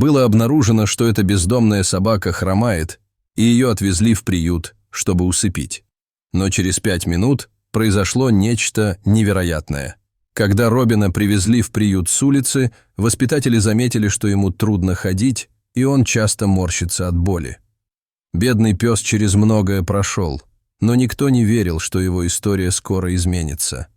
Было обнаружено, что эта бездомная собака хромает, и ее отвезли в приют, чтобы усыпить. Но через 5 минут произошло нечто невероятное. Когда Робина привезли в приют с улицы, воспитатели заметили, что ему трудно ходить, и он часто морщится от боли. Бедный пес через многое прошел, но никто не верил, что его история скоро изменится.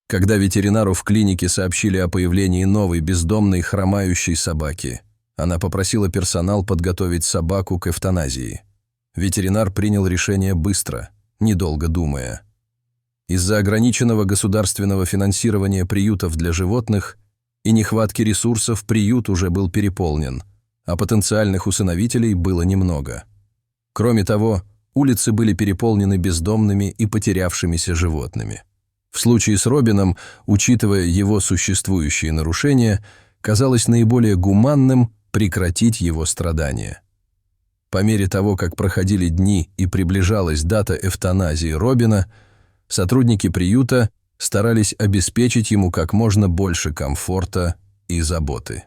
Когда ветеринару в клинике сообщили о появлении новой бездомной хромающей собаки, она попросила персонал подготовить собаку к эвтаназии. Ветеринар принял решение быстро, недолго думая. Из-за ограниченного государственного финансирования приютов для животных и нехватки ресурсов приют уже был переполнен, а потенциальных усыновителей было немного. Кроме того, улицы были переполнены бездомными и потерявшимися животными. В случае с Робином, учитывая его существующие нарушения, казалось наиболее гуманным прекратить его страдания. По мере того, как проходили дни и приближалась дата эвтаназии Робина, сотрудники приюта старались обеспечить ему как можно больше комфорта и заботы.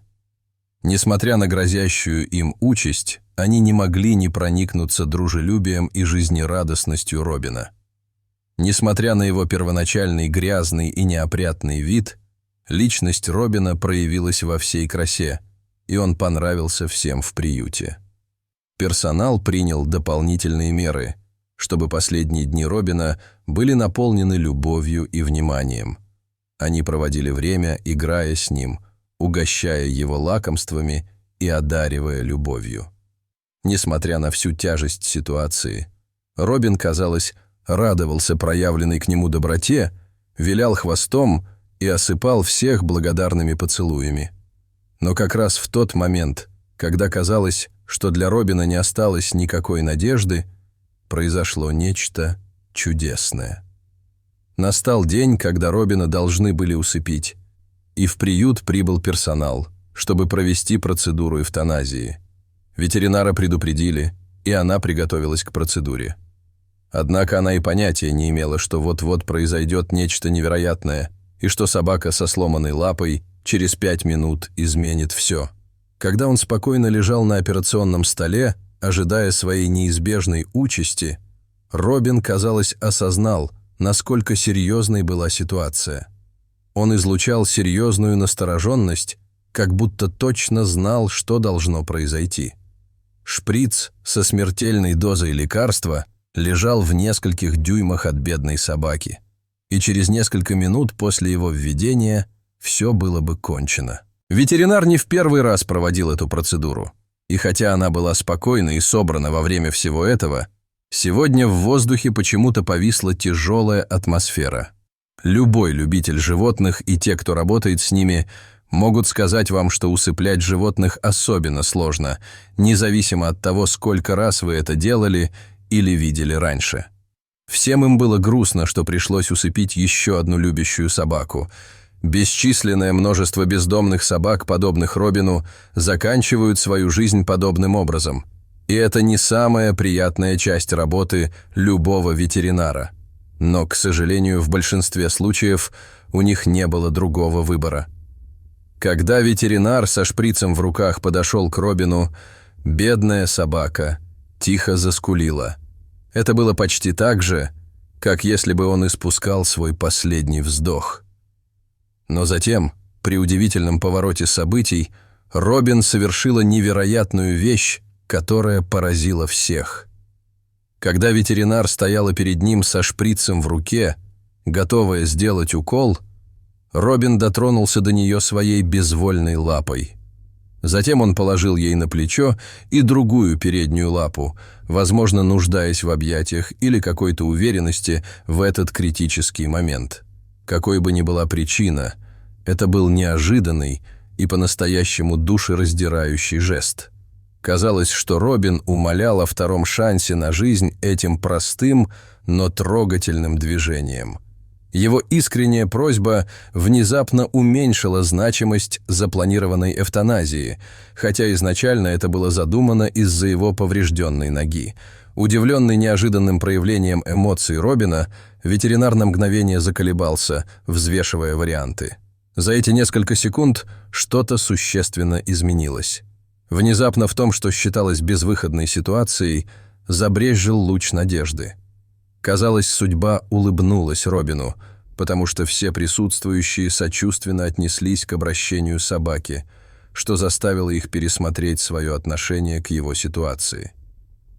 Несмотря на грозящую им участь, они не могли не проникнуться дружелюбием и жизнерадостностью Робина. Несмотря на его первоначальный грязный и неопрятный вид, личность Робина проявилась во всей красе, и он понравился всем в приюте. Персонал принял дополнительные меры, чтобы последние дни Робина были наполнены любовью и вниманием. Они проводили время, играя с ним, угощая его лакомствами и одаривая любовью. Несмотря на всю тяжесть ситуации, Робин, казалось, радовался проявленной к нему доброте, вилял хвостом и осыпал всех благодарными поцелуями. Но как раз в тот момент, когда казалось, что для Робина не осталось никакой надежды, произошло нечто чудесное. Настал день, когда Робина должны были усыпить, и в приют прибыл персонал, чтобы провести процедуру эвтаназии. Ветеринара предупредили, и она приготовилась к процедуре. Однако она и понятия не имела, что вот-вот произойдет нечто невероятное, и что собака со сломанной лапой через 5 минут изменит все. Когда он спокойно лежал на операционном столе, ожидая своей неизбежной участи, Робин, казалось, осознал, насколько серьезной была ситуация. Он излучал серьезную настороженность, как будто точно знал, что должно произойти. Шприц со смертельной дозой лекарства лежал в нескольких дюймах от бедной собаки, и через несколько минут после его введения все было бы кончено. Ветеринар не в первый раз проводил эту процедуру, и хотя она была спокойна и собрана во время всего этого, сегодня в воздухе почему-то повисла тяжелая атмосфера. Любой любитель животных и те, кто работает с ними, могут сказать вам, что усыплять животных особенно сложно, независимо от того, сколько раз вы это делали или видели раньше. Всем им было грустно, что пришлось усыпить еще одну любящую собаку. Бесчисленное множество бездомных собак, подобных Робину, заканчивают свою жизнь подобным образом. И это не самая приятная часть работы любого ветеринара. Но, к сожалению, в большинстве случаев у них не было другого выбора. Когда ветеринар со шприцем в руках подошел к Робину, бедная собака тихо заскулила. Это было почти так же, как если бы он испускал свой последний вздох. Но затем, при удивительном повороте событий, Робин совершила невероятную вещь, которая поразила всех. Когда ветеринар стояла перед ним со шприцем в руке, готовая сделать укол, Робин дотронулся до нее своей безвольной лапой. Затем он положил ей на плечо и другую переднюю лапу, возможно, нуждаясь в объятиях или какой-то уверенности в этот критический момент. Какой бы ни была причина, это был неожиданный и по-настоящему душераздирающий жест. Казалось, что Робин умолял о втором шансе на жизнь этим простым, но трогательным движением. Его искренняя просьба внезапно уменьшила значимость запланированной эвтаназии, хотя изначально это было задумано из-за его поврежденной ноги. Удивленный неожиданным проявлением эмоций Робина, ветеринар на мгновение заколебался, взвешивая варианты. За эти несколько секунд что-то существенно изменилось. Внезапно в том, что считалось безвыходной ситуацией, забрезжил луч надежды. Казалось, судьба улыбнулась Робину, потому что все присутствующие сочувственно отнеслись к обращению собаки, что заставило их пересмотреть свое отношение к его ситуации.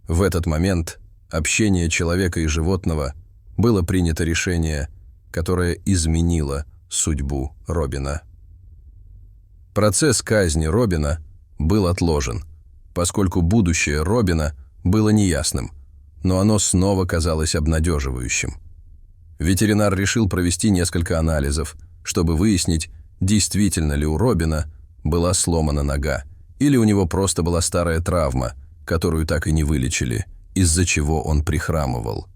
В этот момент общение человека и животного было принято решение, которое изменило судьбу Робина. Процесс казни Робина был отложен, поскольку будущее Робина было неясным, но оно снова казалось обнадеживающим. Ветеринар решил провести несколько анализов, чтобы выяснить, действительно ли у Робина была сломана нога, или у него просто была старая травма, которую так и не вылечили, из-за чего он прихрамывал.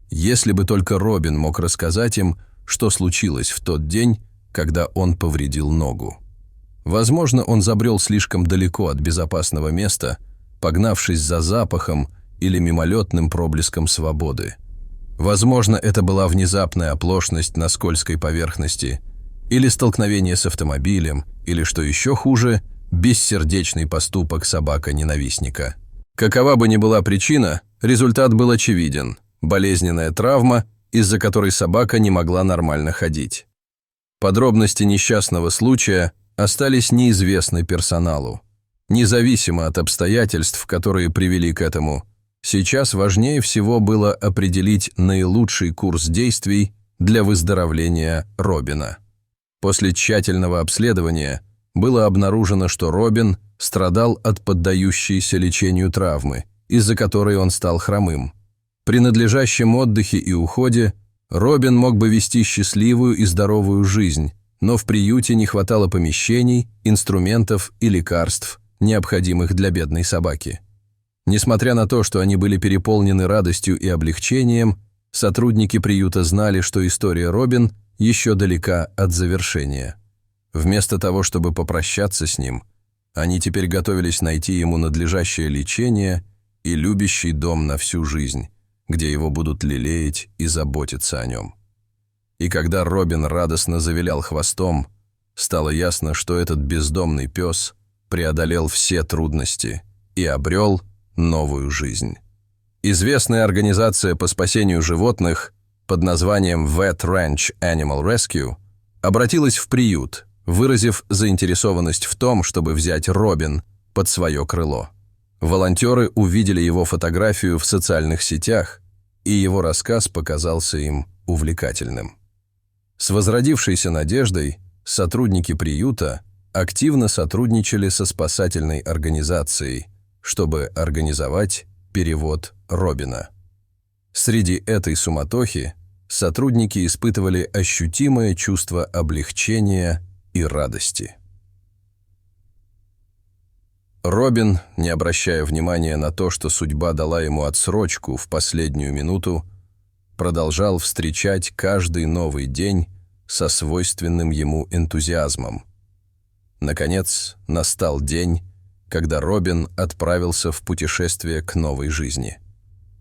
Если бы только Робин мог рассказать им, что случилось в тот день, когда он повредил ногу. Возможно, он забрел слишком далеко от безопасного места, погнавшись за запахом или мимолетным проблеском свободы. Возможно, это была внезапная оплошность на скользкой поверхности, или столкновение с автомобилем, или, что еще хуже, бессердечный поступок собака-ненавистника. Какова бы ни была причина, результат был очевиден – болезненная травма, из-за которой собака не могла нормально ходить. Подробности несчастного случая остались неизвестны персоналу. Независимо от обстоятельств, которые привели к этому, сейчас важнее всего было определить наилучший курс действий для выздоровления Робина. После тщательного обследования было обнаружено, что Робин страдал от поддающейся лечению травмы, из-за которой он стал хромым. При надлежащем отдыхе и уходе Робин мог бы вести счастливую и здоровую жизнь, но в приюте не хватало помещений, инструментов и лекарств, необходимых для бедной собаки. Несмотря на то, что они были переполнены радостью и облегчением, сотрудники приюта знали, что история Робин еще далека от завершения. Вместо того, чтобы попрощаться с ним, они теперь готовились найти ему надлежащее лечение и любящий дом на всю жизнь, где его будут лелеять и заботиться о нем. И когда Робин радостно завилял хвостом, стало ясно, что этот бездомный пес преодолел все трудности и обрел новую жизнь. Известная организация по спасению животных под названием Vet Ranch Animal Rescue обратилась в приют, выразив заинтересованность в том, чтобы взять Робин под свое крыло. Волонтеры увидели его фотографию в социальных сетях, и его рассказ показался им увлекательным. С возродившейся надеждой сотрудники приюта активно сотрудничали со спасательной организацией, чтобы организовать перевод Робина. Среди этой суматохи сотрудники испытывали ощутимое чувство облегчения и радости. Робин, не обращая внимания на то, что судьба дала ему отсрочку в последнюю минуту, продолжал встречать каждый новый день со свойственным ему энтузиазмом. Наконец, настал день, когда Робин отправился в путешествие к новой жизни.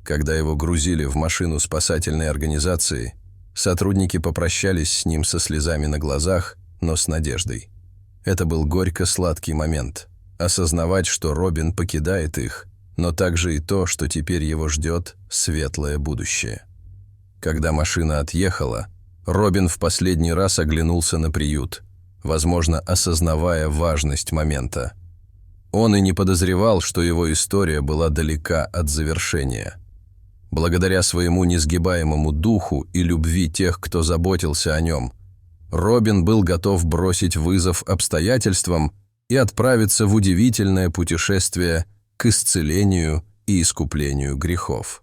Когда его грузили в машину спасательной организации, сотрудники попрощались с ним со слезами на глазах, но с надеждой. Это был горько-сладкий момент. Осознавать, что Робин покидает их, но также и то, что теперь его ждет светлое будущее. Когда машина отъехала, Робин в последний раз оглянулся на приют, возможно, осознавая важность момента. Он и не подозревал, что его история была далека от завершения. Благодаря своему несгибаемому духу и любви тех, кто заботился о нем, Робин был готов бросить вызов обстоятельствам и отправиться в удивительное путешествие к исцелению и искуплению грехов.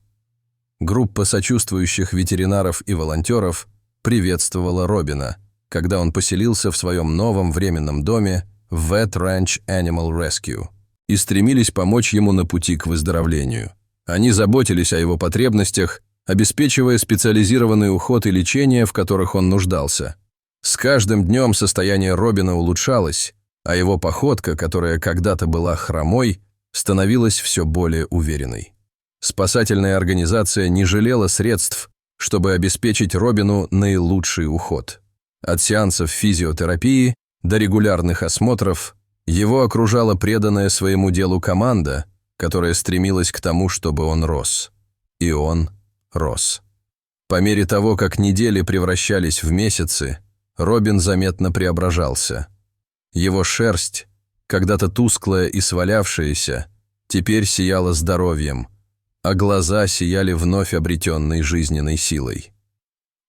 Группа сочувствующих ветеринаров и волонтеров приветствовала Робина, когда он поселился в своем новом временном доме в Vet Ranch Animal Rescue, и стремились помочь ему на пути к выздоровлению. Они заботились о его потребностях, обеспечивая специализированный уход и лечение, в которых он нуждался. С каждым днем состояние Робина улучшалось, а его походка, которая когда-то была хромой, становилась все более уверенной. Спасательная организация не жалела средств, чтобы обеспечить Робину наилучший уход. От сеансов физиотерапии до регулярных осмотров Его окружала преданная своему делу команда, которая стремилась к тому, чтобы он рос. И он рос. По мере того, как недели превращались в месяцы, Робин заметно преображался. Его шерсть, когда-то тусклая и свалявшаяся, теперь сияла здоровьем, а глаза сияли вновь обретенной жизненной силой.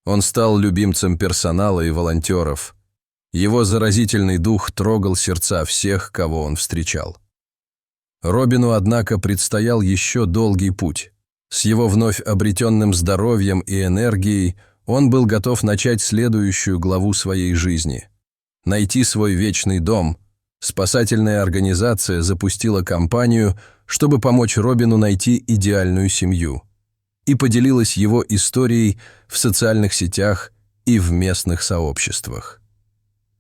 Он стал любимцем персонала и волонтеров. Его заразительный дух трогал сердца всех, кого он встречал. Робину, однако, предстоял еще долгий путь. С его вновь обретенным здоровьем и энергией он был готов начать следующую главу своей жизни. Найти свой вечный дом. Спасательная организация запустила кампанию, чтобы помочь Робину найти идеальную семью, и поделилась его историей в социальных сетях и в местных сообществах.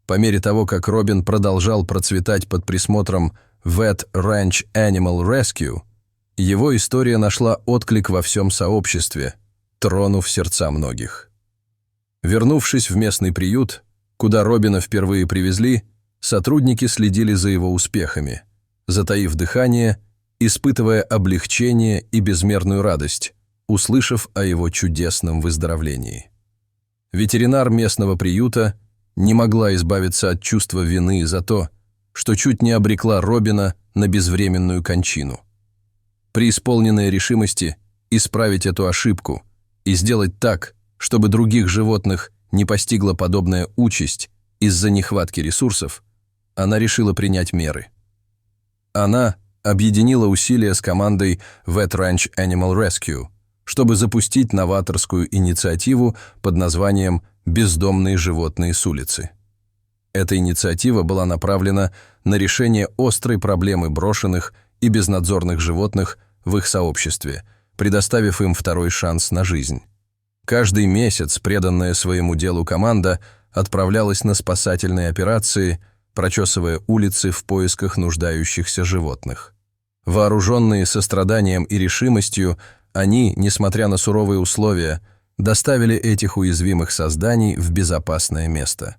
По мере того, как Робин продолжал процветать под присмотром Vet Ranch Animal Rescue, его история нашла отклик во всем сообществе, тронув сердца многих. Вернувшись в местный приют, куда Робина впервые привезли, сотрудники следили за его успехами, затаив дыхание, испытывая облегчение и безмерную радость, услышав о его чудесном выздоровлении. Ветеринар местного приюта не могла избавиться от чувства вины за то, что чуть не обрекла Робина на безвременную кончину. Преисполненная решимости исправить эту ошибку и сделать так, чтобы других животных не постигла подобная участь из-за нехватки ресурсов, она решила принять меры. Она объединила усилия с командой Vet Ranch Animal Rescue, чтобы запустить новаторскую инициативу под названием «Бездомные животные с улицы». Эта инициатива была направлена на решение острой проблемы брошенных и безнадзорных животных в их сообществе, предоставив им второй шанс на жизнь. Каждый месяц преданная своему делу команда отправлялась на спасательные операции, прочесывая улицы в поисках нуждающихся животных. Вооруженные состраданием и решимостью, они, несмотря на суровые условия, доставили этих уязвимых созданий в безопасное место.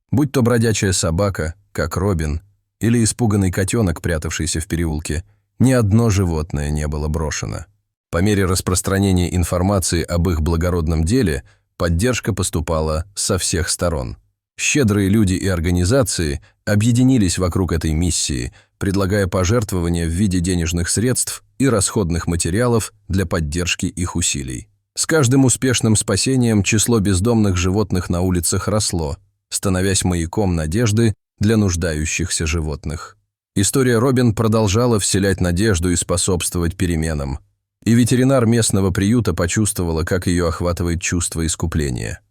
Будь то бродячая собака, как Робин, или испуганный котенок, прятавшийся в переулке, ни одно животное не было брошено. По мере распространения информации об их благородном деле, поддержка поступала со всех сторон. Щедрые люди и организации объединились вокруг этой миссии, предлагая пожертвования в виде денежных средств и расходных материалов для поддержки их усилий. С каждым успешным спасением число бездомных животных на улицах росло, становясь маяком надежды для нуждающихся животных. История Робин продолжала вселять надежду и способствовать переменам. И ветеринар местного приюта почувствовала, как ее охватывает чувство искупления.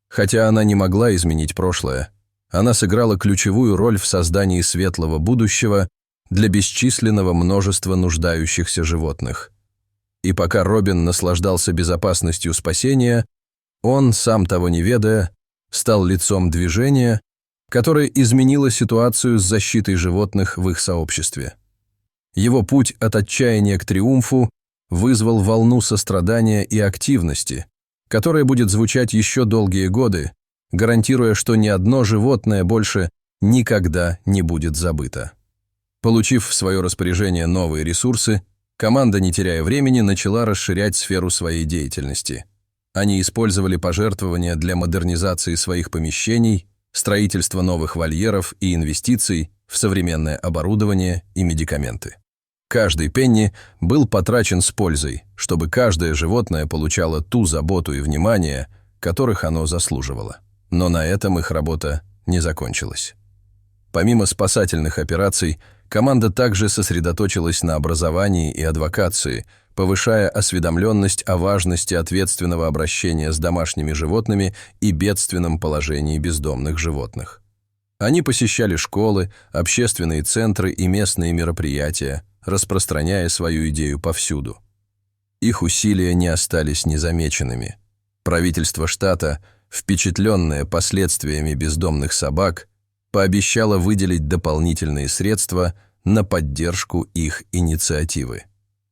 Хотя она не могла изменить прошлое, она сыграла ключевую роль в создании светлого будущего для бесчисленного множества нуждающихся животных. И пока Робин наслаждался безопасностью спасения, он, сам того не ведая, стал лицом движения, которое изменило ситуацию с защитой животных в их сообществе. Его путь от отчаяния к триумфу вызвал волну сострадания и активности, которая будет звучать еще долгие годы, гарантируя, что ни одно животное больше никогда не будет забыто. Получив в свое распоряжение новые ресурсы, команда, не теряя времени, начала расширять сферу своей деятельности. Они использовали пожертвования для модернизации своих помещений, строительства новых вольеров и инвестиций в современное оборудование и медикаменты. Каждый пенни был потрачен с пользой, чтобы каждое животное получало ту заботу и внимание, которых оно заслуживало. Но на этом их работа не закончилась. Помимо спасательных операций, команда также сосредоточилась на образовании и адвокации, повышая осведомленность о важности ответственного обращения с домашними животными и бедственном положении бездомных животных. Они посещали школы, общественные центры и местные мероприятия, распространяя свою идею повсюду. Их усилия не остались незамеченными. Правительство штата, впечатленное последствиями бездомных собак, пообещало выделить дополнительные средства на поддержку их инициативы.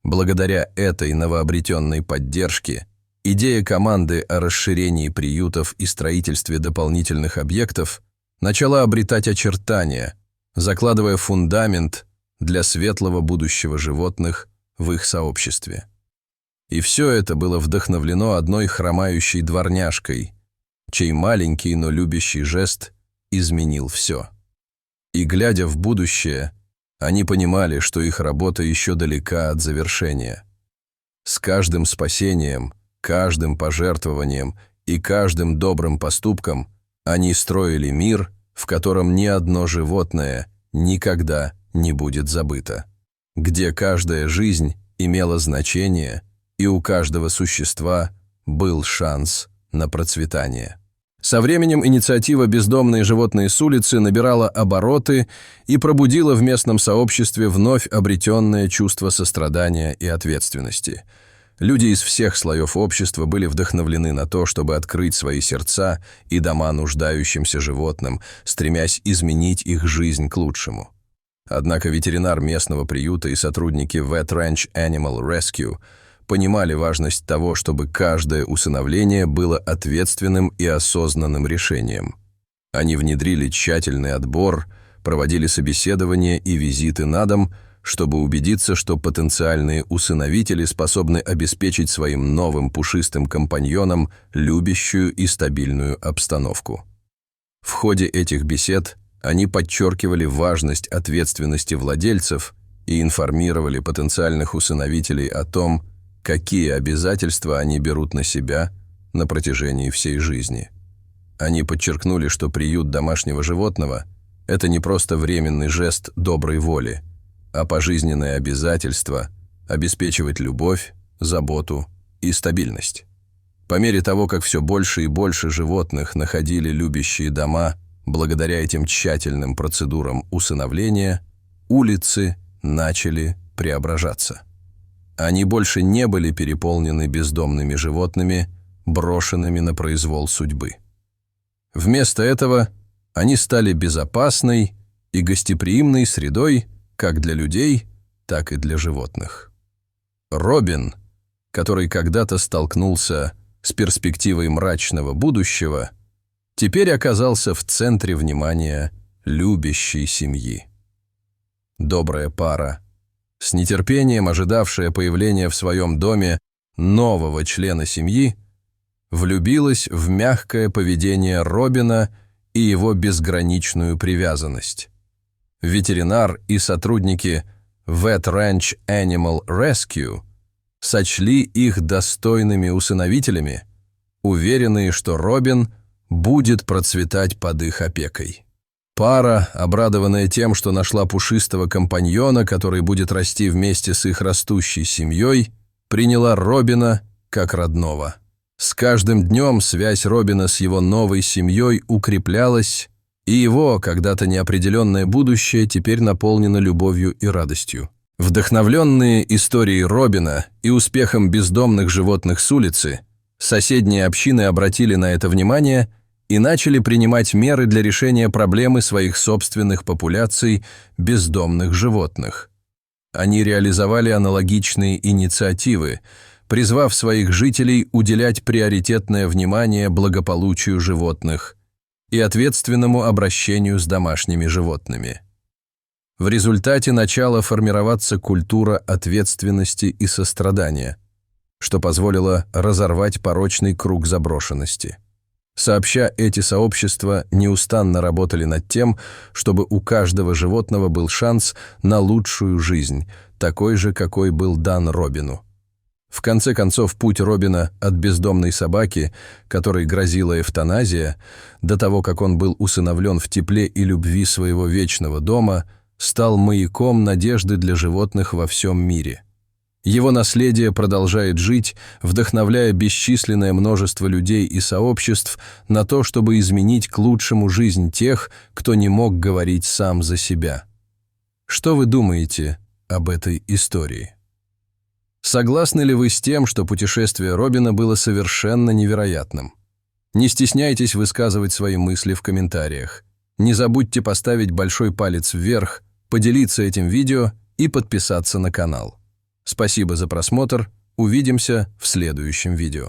Благодаря этой новообретенной поддержке идея команды о расширении приютов и строительстве дополнительных объектов начала обретать очертания, закладывая фундамент для светлого будущего животных в их сообществе. И все это было вдохновлено одной хромающей дворняжкой, чей маленький, но любящий жест изменил все. И, глядя в будущее, они понимали, что их работа еще далека от завершения. С каждым спасением, каждым пожертвованием и каждым добрым поступком они строили мир, в котором ни одно животное никогда не будет забыто, где каждая жизнь имела значение, и у каждого существа был шанс на процветание. Со временем инициатива «Бездомные животные с улицы» набирала обороты и пробудила в местном сообществе вновь обретенное чувство сострадания и ответственности. Люди из всех слоев общества были вдохновлены на то, чтобы открыть свои сердца и дома нуждающимся животным, стремясь изменить их жизнь к лучшему. Однако ветеринар местного приюта и сотрудники Vet Ranch Animal Rescue понимали важность того, чтобы каждое усыновление было ответственным и осознанным решением. Они внедрили тщательный отбор, проводили собеседования и визиты на дом, чтобы убедиться, что потенциальные усыновители способны обеспечить своим новым пушистым компаньонам любящую и стабильную обстановку. В ходе этих бесед они подчеркивали важность ответственности владельцев и информировали потенциальных усыновителей о том, какие обязательства они берут на себя на протяжении всей жизни. Они подчеркнули, что приют домашнего животного – это не просто временный жест доброй воли, а пожизненное обязательство обеспечивать любовь, заботу и стабильность. По мере того, как все больше и больше животных находили любящие дома благодаря этим тщательным процедурам усыновления, улицы начали преображаться. Они больше не были переполнены бездомными животными, брошенными на произвол судьбы. Вместо этого они стали безопасной и гостеприимной средой как для людей, так и для животных. Робин, который когда-то столкнулся с перспективой мрачного будущего, теперь оказался в центре внимания любящей семьи. Добрая пара, с нетерпением ожидавшая появления в своем доме нового члена семьи, влюбилась в мягкое поведение Робина и его безграничную привязанность. Ветеринар и сотрудники Vet Ranch Animal Rescue сочли их достойными усыновителями, уверенные, что Робин будет процветать под их опекой. Пара, обрадованная тем, что нашла пушистого компаньона, который будет расти вместе с их растущей семьей, приняла Робина как родного. С каждым днем связь Робина с его новой семьей укреплялась, и его когда-то неопределенное будущее теперь наполнено любовью и радостью. Вдохновленные историей Робина и успехом бездомных животных с улицы, соседние общины обратили на это внимание и начали принимать меры для решения проблемы своих собственных популяций бездомных животных. Они реализовали аналогичные инициативы, призвав своих жителей уделять приоритетное внимание благополучию животных и ответственному обращению с домашними животными. В результате начала формироваться культура ответственности и сострадания, что позволило разорвать порочный круг заброшенности. Сообща, эти сообщества неустанно работали над тем, чтобы у каждого животного был шанс на лучшую жизнь, такой же, какой был дан Робину. В конце концов, путь Робина от бездомной собаки, которой грозила эвтаназия, до того, как он был усыновлен в тепле и любви своего вечного дома, стал маяком надежды для животных во всем мире. Его наследие продолжает жить, вдохновляя бесчисленное множество людей и сообществ на то, чтобы изменить к лучшему жизнь тех, кто не мог говорить сам за себя. Что вы думаете об этой истории? Согласны ли вы с тем, что путешествие Робина было совершенно невероятным? Не стесняйтесь высказывать свои мысли в комментариях. Не забудьте поставить большой палец вверх, поделиться этим видео и подписаться на канал. Спасибо за просмотр, увидимся в следующем видео.